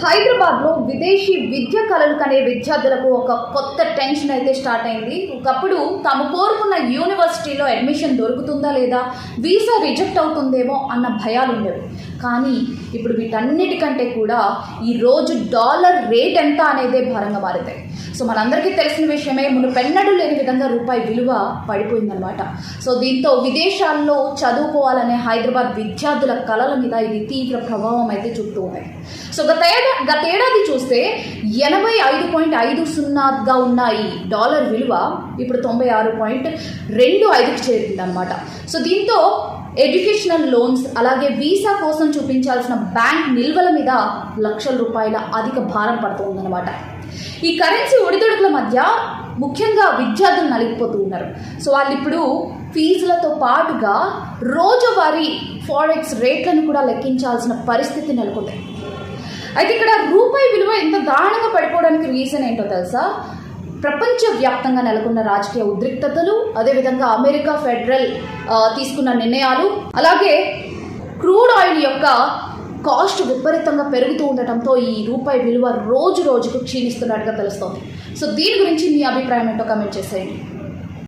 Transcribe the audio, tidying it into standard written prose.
హైదరాబాద్లో విదేశీ విద్య కలలు కనే విద్యార్థులకు ఒక కొత్త టెన్షన్ అయితే స్టార్ట్ అయింది. ఒకప్పుడు తాము కోరుకున్న యూనివర్సిటీలో అడ్మిషన్ దొరుకుతుందా లేదా, వీసా రిజెక్ట్ అవుతుందేమో అన్న భయాలు ఉండేవి. కానీ ఇప్పుడు వీటన్నిటికంటే కూడా ఈరోజు డాలర్ రేట్ ఎంత అనేదే భారంగా మారింది. సో మనందరికీ తెలిసిన విషయమే, మునుపెన్నడూ లేని విధంగా రూపాయి విలువ పడిపోయిందనమాట. సో దీంతో విదేశాల్లో చదువుకోవాలనే హైదరాబాద్ విద్యార్థుల కళల మీద ఇది తీవ్ర ప్రభావం అయితే చూపుతూ ఉంది. సో గతేడాది చూస్తే 85.50గా ఉన్న ఈ డాలర్ విలువ ఇప్పుడు 96.25కి చేరిందనమాట. సో దీంతో ఎడ్యుకేషనల్ లోన్స్, అలాగే వీసా కోసం చూపించాల్సిన బ్యాంక్ నిల్వల మీద లక్షల రూపాయల అధిక భారం పడుతూ ఉందన్నమాట. ఈ కరెన్సీ ఒడిదుడుకుల మధ్య ముఖ్యంగా విద్యార్థులు నలిగిపోతూ ఉన్నారు. సో వాళ్ళు ఇప్పుడు ఫీజులతో పాటుగా రోజువారీ ఫారెక్స్ రేట్లను కూడా లెక్కించాల్సిన పరిస్థితి నెలకొంది. అయితే ఇక్కడ రూపాయి విలువ ఎంత దారుణంగా పడిపోవడానికి రీజన్ ఏంటో తెలుసా? ప్రపంచవ్యాప్తంగా నెలకొన్న రాజకీయ ఉద్రిక్తతలు, అదేవిధంగా అమెరికా ఫెడరల్ తీసుకున్న నిర్ణయాలు, అలాగే క్రూడ్ ఆయిల్ యొక్క కాస్ట్ విపరీతంగా పెరుగుతూ ఉండటంతో ఈ రూపాయి విలువ రోజు రోజుకు క్షీణిస్తున్నట్టుగా తెలుస్తోంది. సో దీని గురించి మీ అభిప్రాయం ఏంటో కామెంట్ చేసేయండి.